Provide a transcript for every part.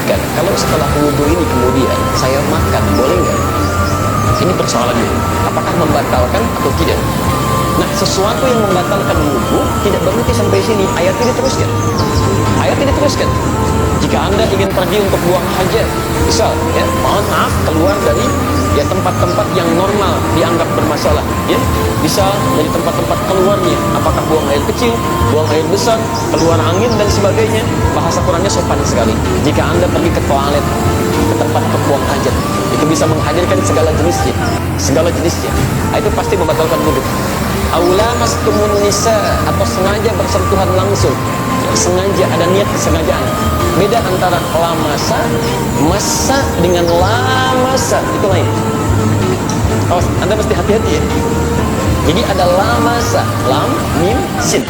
menambahkan, kalau setelah wudhu ini kemudian saya makan, boleh nggak? Ini persoalannya, apakah membatalkan atau tidak? Nah, sesuatu yang membatalkan wudhu tidak berhenti sampai sini. Ayatnya diteruskan. Ayatnya diteruskan. Jika Anda ingin pergi untuk buang hajat, misal, ya, mohon maaf, keluar dari ya tempat-tempat yang normal dianggap bermasalah, ya, bisa dari tempat-tempat keluarnya, apakah buang air kecil, buang air besar, keluar angin dan sebagainya. Bahasa Qurannya sopan sekali. Jika Anda pergi ke toilet, ke tempat untuk buang hajat, itu bisa menghadirkan segala jenisnya, segala jenisnya. Itu pasti membatalkan wudhu. Aula mastumun nisa, atau sengaja bersentuhan langsung, ya, sengaja, ada niat kesengajaan. Beda antara lamasa, masa dengan lamasa, itu lain. Oh, Anda mesti hati-hati ya. Jadi ada lamasa, lam, mim, sin.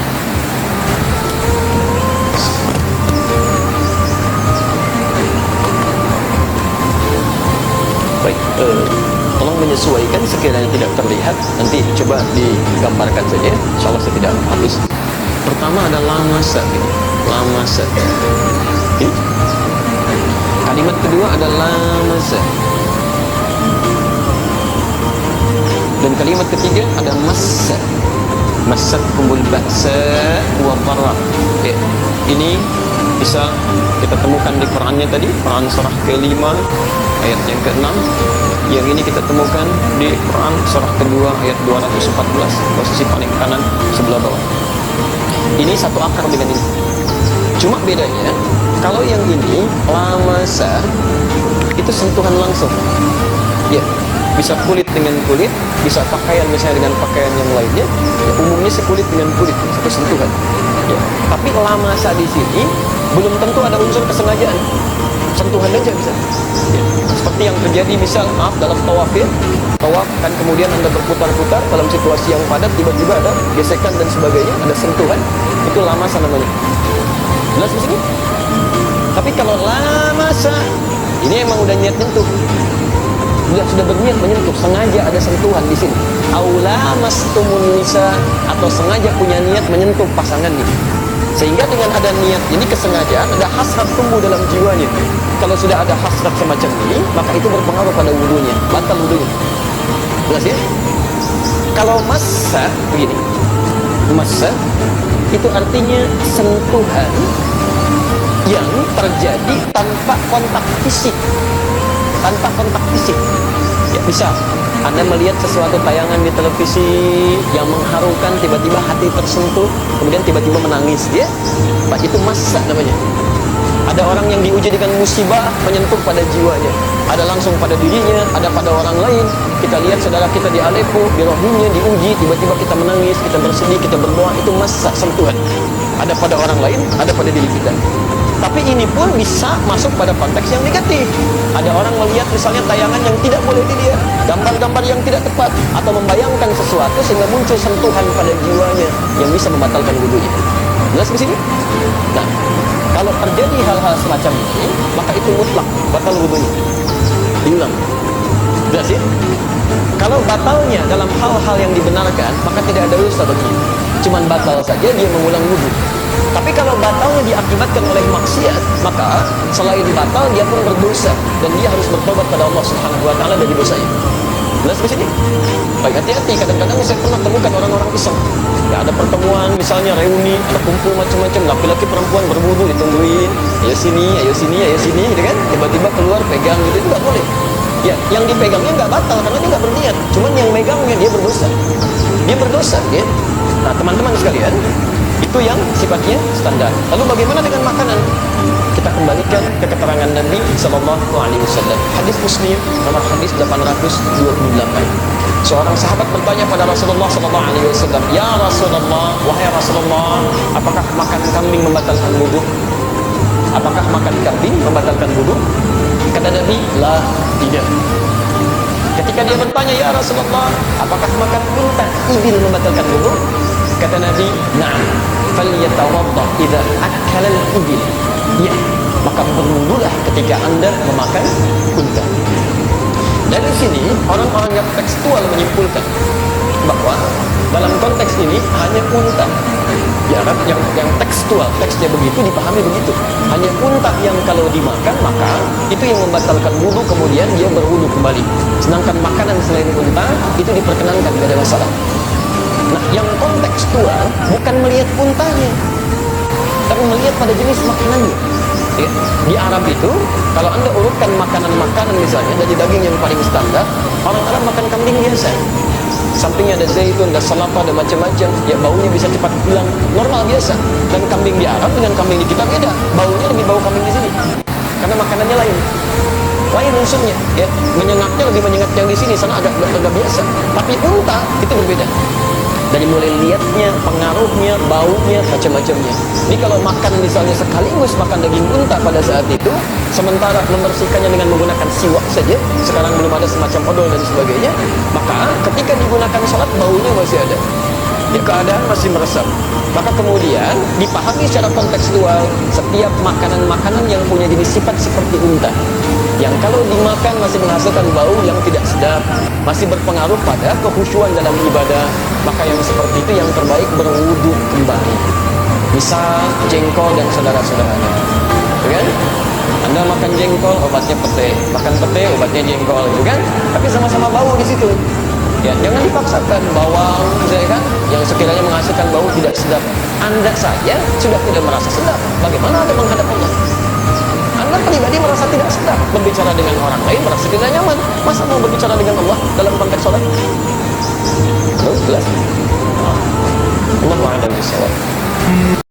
Baik, tolong menyesuaikan sekiranya tidak terlihat. Nanti coba digambarkan saja. Insya Allah saya tidak habis. Pertama ada lamasa, gitu. Lamasa. Okay. Kalimat kedua ada lamasa. Dan kalimat ketiga ada massa. Massat kumul ba'sa wa dharra. Okay. Ini bisa kita temukan di Qurannya tadi, Quran surah ke-5 ayat yang ke-6. Yang ini kita temukan di Quran surah kedua ayat 214, posisi paling kanan sebelah bawah. Ini satu akar dengan ini. Cuma bedanya, kalau yang ini lamasa itu sentuhan langsung. Ya, bisa kulit dengan kulit, bisa pakaian misalnya dengan pakaian yang lainnya. Ya, umumnya sih kulit dengan kulit, satu sentuhan. Ya, tapi lamasa di sini belum tentu ada unsur kesengajaan. Sentuhan aja bisa. Ya, seperti yang terjadi misal, maaf, dalam tawaf ya. Tawaf kan kemudian Anda berputar-putar dalam situasi yang padat, tiba-tiba ada gesekan dan sebagainya, ada sentuhan, itu lamasa namanya. Jelas di sini? Tapi kalau lamasa, ini emang udah niat nyentuh. Sudah berniat menyentuh, sengaja ada sentuhan di sini. Aula mastumun nisa, atau sengaja punya niat menyentuh pasangannya. Sehingga dengan ada niat ini, kesengajaan, ada hasrat tumbuh dalam jiwanya. Kalau sudah ada hasrat semacam ini, maka itu berpengaruh pada wudunya, batal wudunya. Jelas ya? Kalau massa, begini. Massa itu artinya sentuhan yang terjadi tanpa kontak fisik. Tanpa kontak fisik. Ya, bisa Anda melihat sesuatu tayangan di televisi yang mengharukan, tiba-tiba hati tersentuh, kemudian tiba-tiba menangis, ya, itu massa namanya. Ada orang yang diuji dengan musibah menyentuh pada jiwanya, ada langsung pada dirinya, ada pada orang lain. Kita lihat saudara kita di Aleppo, di Rohingya diuji, tiba-tiba kita menangis, kita bersedih, kita berdoa, itu massa, sentuhan. Ada pada orang lain, ada pada diri kita. Tapi ini pun bisa masuk pada konteks yang negatif. Ada orang melihat misalnya tayangan yang tidak boleh dilihat, gambar-gambar yang tidak tepat, atau membayangkan sesuatu sehingga muncul sentuhan pada jiwanya yang bisa membatalkan wudunya. Jelas di sini? Nah, kalau terjadi hal-hal semacam ini, maka itu mutlak batal wudunya. Diulang. Jelas ya? Kalau batalnya dalam hal-hal yang dibenarkan, maka tidak ada dosa baginya. Cuman batal saja dia mengulang wudu. Tapi kalau batalnya diakibatkan oleh maksiat, maka selain batal dia pun berdosa dan dia harus bertobat pada Allah Subhanahu wa taala dari dosanya. Jelas di sini? Baik, hati-hati. Kadang-kadang saya pernah temukan orang-orang iseng. Ya, ada pertemuan misalnya reuni, ada kumpul macam-macam, laki-laki perempuan berwudu ditungguin, ayo sini, ayo sini, ayo sini, gitu kan? Tiba-tiba keluar pegang gitu, itu nggak boleh. Ya, yang dipegangnya nggak batal karena dia nggak berniat. Cuman yang megangnya dia berdosa. Dia berdosa, ya. Nah, teman-teman sekalian, itu yang sifatnya standar. Lalu bagaimana dengan makanan? Kita kembalikan ke keterangan Nabi Sallallahu Alaihi Wasallam. Hadis Muslim nomor hadis 828. Seorang sahabat bertanya pada Rasulullah Sallallahu Alaihi Wasallam, Ya Rasulullah, wahai Rasulullah, apakah makan kambing membatalkan wudu? Apakah makan kambing membatalkan wudu? Kata Nabi, la, tidak. Ketika dia bertanya, Ya Rasulullah, apakah makan unta, ibil membatalkan wudu? Kata Nabi, na'am, falyatawaddah idza akala al-ibil. Ya, maka berwudulah ketika Anda memakan unta. Dari sini orang-orang yang tekstual menyimpulkan bahwa Dalam konteks ini hanya unta. Ya kan, yang tekstual, teksnya begitu, dipahami begitu. Hanya unta yang kalau dimakan, maka itu yang membatalkan wudu, kemudian dia berwudu kembali. Sedangkan makanan selain unta itu diperkenankan, tidak ada masalah. Nah, yang kontekstual bukan melihat untanya, tapi melihat pada jenis makanannya. Ya, di Arab itu, kalau anda urutkan makanan-makanan misalnya dari daging yang paling standar, orang Arab makan kambing biasa. Sampingnya ada zaitun, ada salata, ada macam-macam. Ya, baunya bisa cepat hilang, normal biasa. Dan kambing di Arab dengan kambing di kita beda. Baunya lebih bau kambing di sini, karena makanannya lain unsurnya. Ya, menyengatnya lebih menyengat yang di sini, sana agak biasa. Tapi unta itu berbeda. Dari mulai lihatnya, pengaruhnya, baunya, macam-macamnya. Ini kalau makan misalnya sekaligus makan daging unta pada saat itu, sementara membersihkannya dengan menggunakan siwak saja, sekarang belum ada semacam odol dan sebagainya, maka ketika digunakan sholat baunya masih ada. Ya, keadaan masih meresap. Maka kemudian dipahami secara kontekstual setiap makanan-makanan yang punya jenis sifat seperti unta, yang kalau dimakan masih menghasilkan bau yang tidak sedap, masih berpengaruh pada kekhusyuan dalam ibadah, maka yang seperti itu yang terbaik berwudu kembali. Misal jengkol dan saudara-saudaranya, kan? Anda makan jengkol, obatnya pete, makan pete, obatnya jengkol, gitu kan? Tapi sama-sama bau di situ. Ya, jangan dipaksakan bawang, kan? Yang sekiranya menghasilkan bau tidak sedap. Anda saja sudah tidak merasa sedap. Bagaimana Anda menghadap Allah? Anda pribadi merasa tidak sedap, berbicara dengan orang lain merasa tidak nyaman. Masa mau berbicara dengan Allah dalam konteks sholat? Jelas. Allah a'lam bishawab.